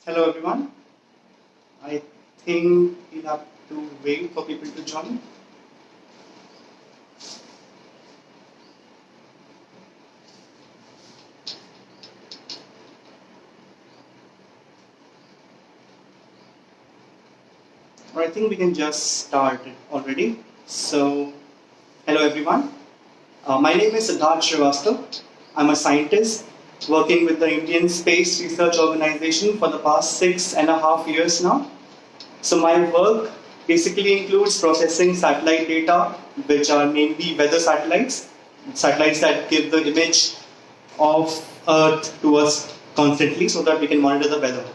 Hello everyone. I think we'll have to wait for people to join. Or I think we can just start it already. So, hello everyone. My name is Siddharth Srivastava. I'm a scientist working with the Indian Space Research Organization for the past 6.5 years now. So my work basically includes processing satellite data, which are mainly weather satellites, satellites that give the image of Earth to us constantly so that we can monitor the weather.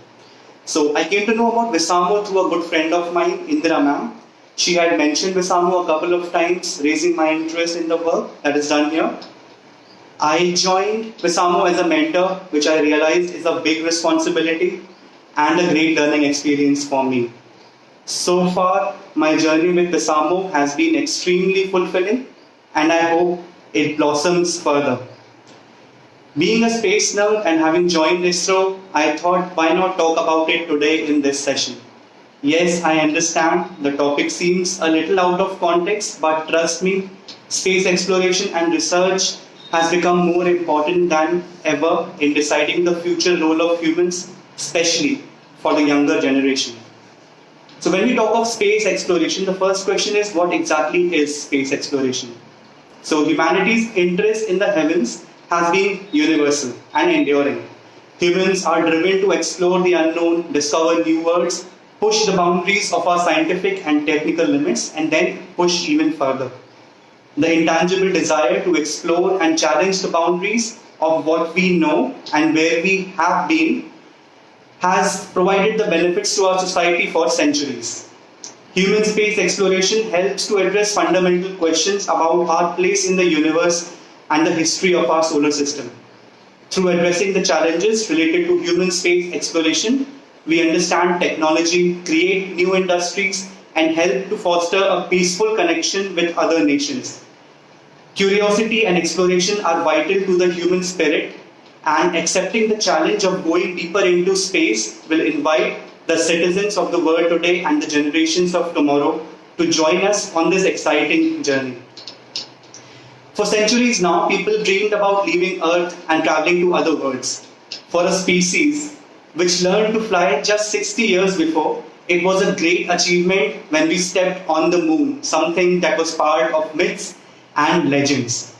So I came to know about Visamo through a good friend of mine, Indira ma'am. She had mentioned Visamo a couple of times, raising my interest in the work that is done here. I joined Visamo as a mentor, which I realized is a big responsibility and a great learning experience for me. So far, my journey with Visamo has been extremely fulfilling, and I hope it blossoms further. Being a space nerd and having joined ISRO, I thought why not talk about it today in this session. Yes, I understand the topic seems a little out of context, but trust me, space exploration and research has become more important than ever in deciding the future role of humans, especially for the younger generation. So when we talk of space exploration, the first question is what exactly is space exploration? So humanity's interest in the heavens has been universal and enduring. Humans are driven to explore the unknown, discover new worlds, push the boundaries of our scientific and technical limits, and then push even further. The intangible desire to explore and challenge the boundaries of what we know and where we have been has provided the benefits to our society for centuries. Human space exploration helps to address fundamental questions about our place in the universe and the history of our solar system. Through addressing the challenges related to human space exploration, we understand technology, create new industries, and help to foster a peaceful connection with other nations. Curiosity and exploration are vital to the human spirit, and accepting the challenge of going deeper into space will invite the citizens of the world today and the generations of tomorrow to join us on this exciting journey. For centuries now, people dreamed about leaving Earth and traveling to other worlds. For a species which learned to fly just 60 years before, it was a great achievement when we stepped on the moon, something that was part of myths and legends.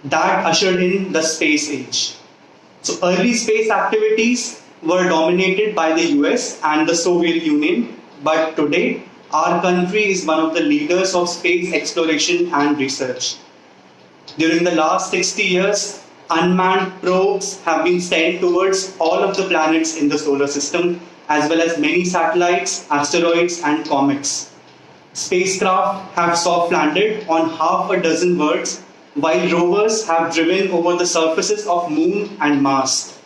That ushered in the space age. So early space activities were dominated by the US and the Soviet Union, but today our country is one of the leaders of space exploration and research. During the last 60 years, unmanned probes have been sent towards all of the planets in the solar system, as well as many satellites, asteroids, and comets. Spacecraft have soft landed on half a dozen worlds, while rovers have driven over the surfaces of Moon and Mars.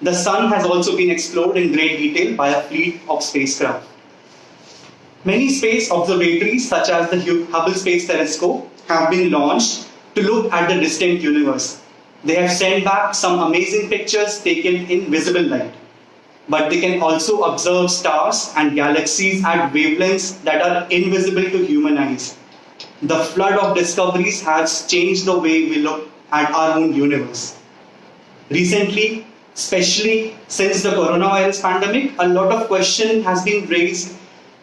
The Sun has also been explored in great detail by a fleet of spacecraft. Many space observatories, such as the Hubble Space Telescope, have been launched to look at the distant universe. They have sent back some amazing pictures taken in visible light. But they can also observe stars and galaxies at wavelengths that are invisible to human eyes. The flood of discoveries has changed the way we look at our own universe. Recently, especially since the coronavirus pandemic, a lot of question has been raised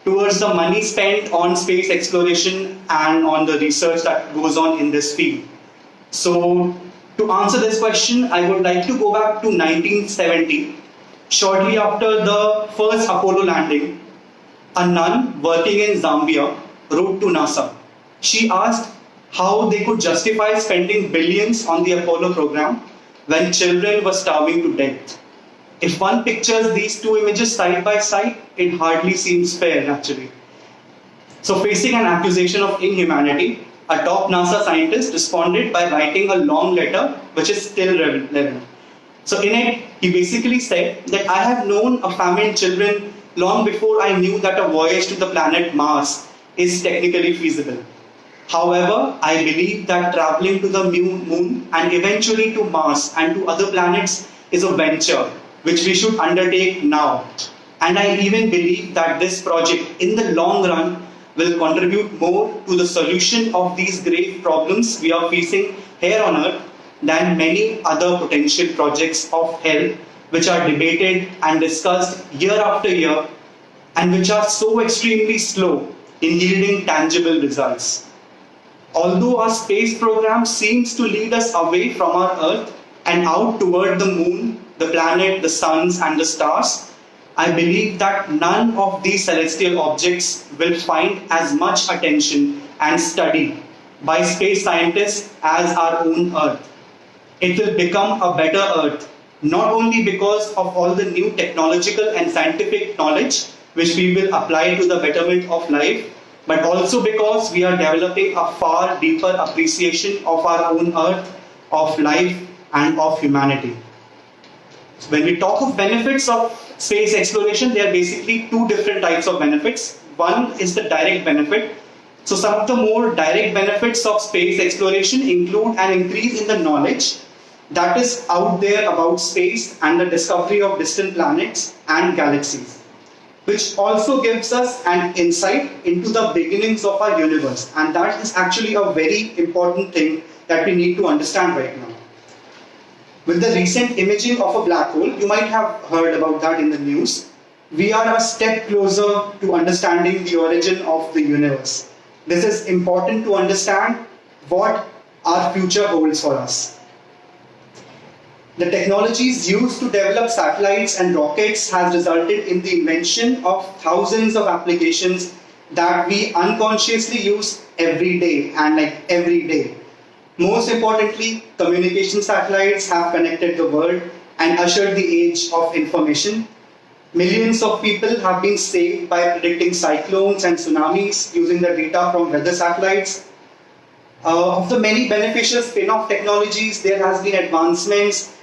towards the money spent on space exploration and on the research that goes on in this field. So, to answer this question, I would like to go back to 1970. Shortly after the first Apollo landing, a nun working in Zambia wrote to NASA. She asked how they could justify spending billions on the Apollo program when children were starving to death. If one pictures these two images side by side, it hardly seems fair actually. So facing an accusation of inhumanity, a top NASA scientist responded by writing a long letter which is still relevant. So in it, he basically said that I have known of famine children long before I knew that a voyage to the planet Mars is technically feasible. However, I believe that traveling to the moon and eventually to Mars and to other planets is a venture which we should undertake now. And I even believe that this project, in the long run, will contribute more to the solution of these grave problems we are facing here on Earth than many other potential projects of health which are debated and discussed year after year and which are so extremely slow in yielding tangible results. Although our space program seems to lead us away from our Earth and out toward the moon, the planet, the suns, and the stars, I believe that none of these celestial objects will find as much attention and study by space scientists as our own Earth. It will become a better Earth, not only because of all the new technological and scientific knowledge which we will apply to the betterment of life, but also because we are developing a far deeper appreciation of our own Earth, of life, and of humanity. When we talk of benefits of space exploration, there are basically two different types of benefits. One is the direct benefit. So some of the more direct benefits of space exploration include an increase in the knowledge that is out there about space and the discovery of distant planets and galaxies, which also gives us an insight into the beginnings of our universe. And that is actually a very important thing that we need to understand right now. With the recent imaging of a black hole, you might have heard about that in the news, we are a step closer to understanding the origin of the universe. This is important to understand what our future holds for us. The technologies used to develop satellites and rockets has resulted in the invention of thousands of applications that we unconsciously use every day every day. Most importantly, communication satellites have connected the world and ushered the age of information. Millions of people have been saved by predicting cyclones and tsunamis using the data from weather satellites. Of the many beneficial spin-off technologies, there has been advancements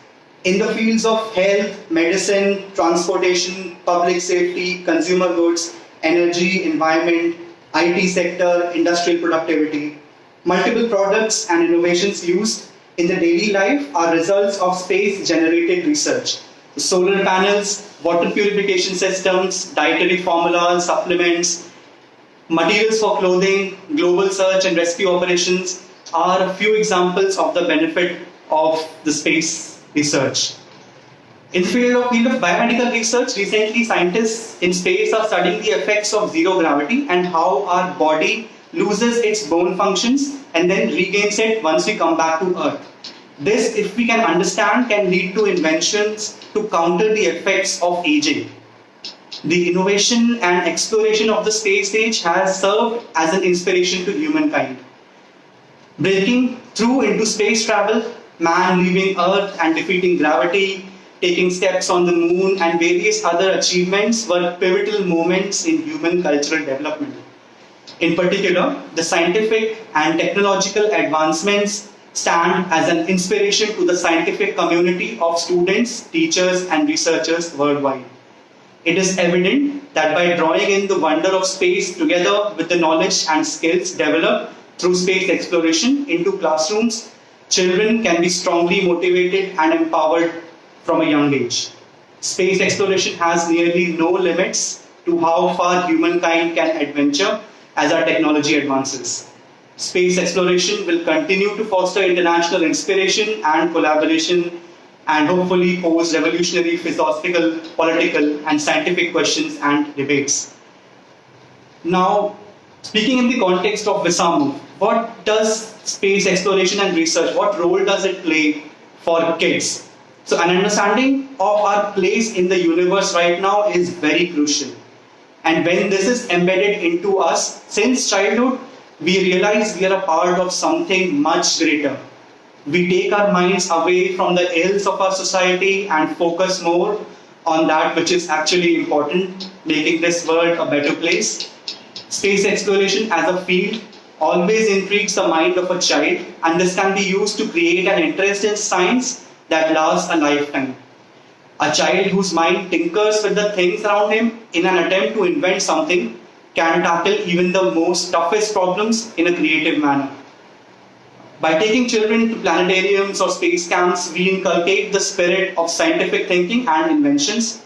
in the fields of health, medicine, transportation, public safety, consumer goods, energy, environment, IT sector, industrial productivity. Multiple products and innovations used in the daily life are results of space-generated research. Solar panels, water purification systems, dietary formulas, supplements, materials for clothing, global search and rescue operations are a few examples of the benefit of the space research. In the field of biomedical research, recently scientists in space are studying the effects of zero gravity and how our body loses its bone functions and then regains it once we come back to Earth. This, if we can understand, can lead to inventions to counter the effects of aging. The innovation and exploration of the space age has served as an inspiration to humankind. Breaking through into space travel, man leaving Earth and defeating gravity, taking steps on the moon, and various other achievements were pivotal moments in human cultural development. In particular, the scientific and technological advancements stand as an inspiration to the scientific community of students, teachers, and researchers worldwide. It is evident that by drawing in the wonder of space together with the knowledge and skills developed through space exploration into classrooms, children can be strongly motivated and empowered from a young age. Space exploration has nearly no limits to how far humankind can adventure as our technology advances. Space exploration will continue to foster international inspiration and collaboration and hopefully pose revolutionary philosophical, political, and scientific questions and debates. Now, speaking in the context of Visamo, what does space exploration and research, what role does it play for kids? So an understanding of our place in the universe right now is very crucial. And when this is embedded into us since childhood, we realize we are a part of something much greater. We take our minds away from the ills of our society and focus more on that which is actually important, making this world a better place. Space exploration as a field always intrigues the mind of a child, and this can be used to create an interest in science that lasts a lifetime. A child whose mind tinkers with the things around him in an attempt to invent something can tackle even the most toughest problems in a creative manner. By taking children to planetariums or space camps, we inculcate the spirit of scientific thinking and inventions.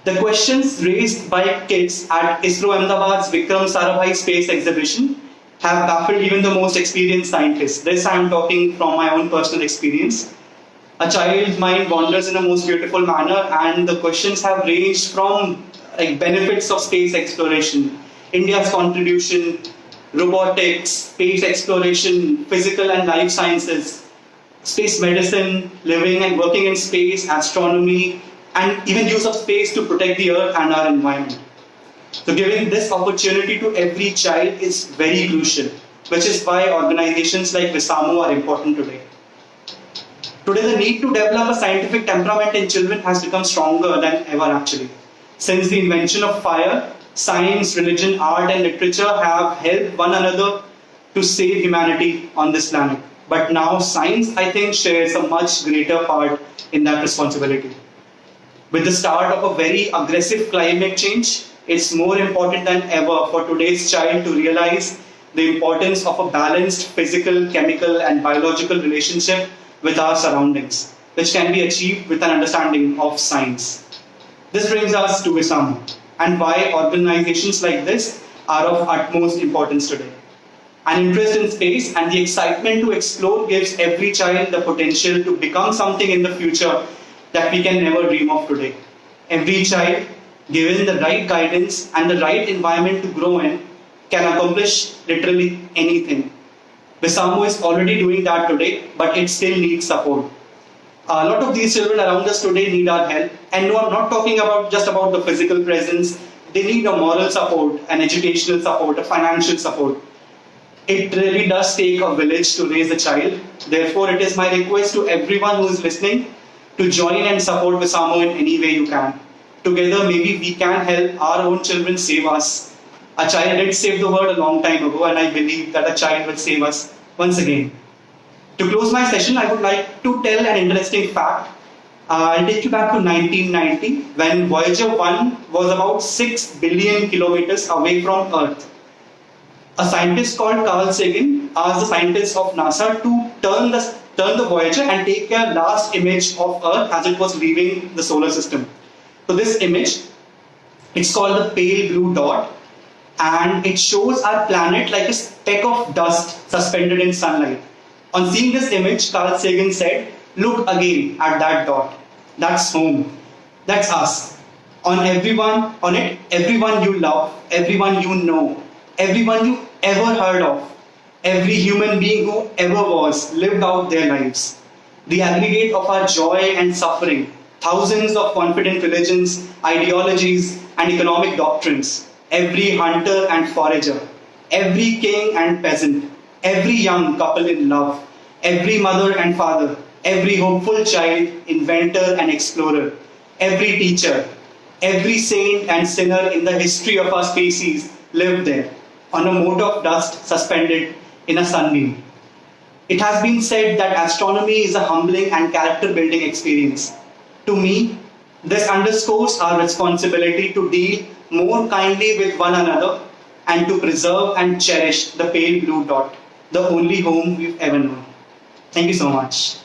The questions raised by kids at ISRO Ahmedabad's Vikram Sarabhai Space Exhibition have baffled even the most experienced scientists. This I am talking from my own personal experience. A child's mind wanders in a most beautiful manner, and the questions have ranged from benefits of space exploration, India's contribution, robotics, space exploration, physical and life sciences, space medicine, living and working in space, astronomy, and even use of space to protect the earth and our environment. So giving this opportunity to every child is very crucial, which is why organizations like Visamo are important today. Today, the need to develop a scientific temperament in children has become stronger than ever actually. Since the invention of fire, science, religion, art and literature have helped one another to save humanity on this planet. But now science, I think, shares a much greater part in that responsibility. With the start of a very aggressive climate change, it's more important than ever for today's child to realize the importance of a balanced physical, chemical and biological relationship with our surroundings, which can be achieved with an understanding of science. This brings us to Visamo and why organizations like this are of utmost importance today. An interest in space and the excitement to explore gives every child the potential to become something in the future that we can never dream of today. Every child, given the right guidance and the right environment to grow in, can accomplish literally anything. Visamo is already doing that today, but it still needs support. A lot of these children around us today need our help, and no, I'm not talking about just about the physical presence. They need a moral support, an educational support, a financial support. It really does take a village to raise a child. Therefore, it is my request to everyone who is listening to join and support Visamo in any way you can. Together, maybe we can help our own children save us. A child did save the world a long time ago, and I believe that a child will save us once again. To close my session, I would like to tell an interesting fact. I'll take you back to 1990, when Voyager 1 was about 6 billion kilometers away from Earth. A scientist called Carl Sagan asked the scientists of NASA to turn the Voyager and take a last image of Earth as it was leaving the solar system. So this image, it's called the pale blue dot, and it shows our planet like a speck of dust suspended in sunlight. On seeing this image, Carl Sagan said, "Look again at that dot. That's home. That's us. On it, everyone you love, everyone you know, everyone you ever heard of, every human being who ever was, lived out their lives. The aggregate of our joy and suffering, thousands of confident religions, ideologies, and economic doctrines, every hunter and forager, every king and peasant, every young couple in love, every mother and father, every hopeful child, inventor and explorer, every teacher, every saint and sinner in the history of our species lived there, on a mote of dust suspended in a sunbeam. It has been said that astronomy is a humbling and character-building experience. To me, this underscores our responsibility to deal more kindly with one another and to preserve and cherish the pale blue dot, the only home we've ever known. Thank you so much.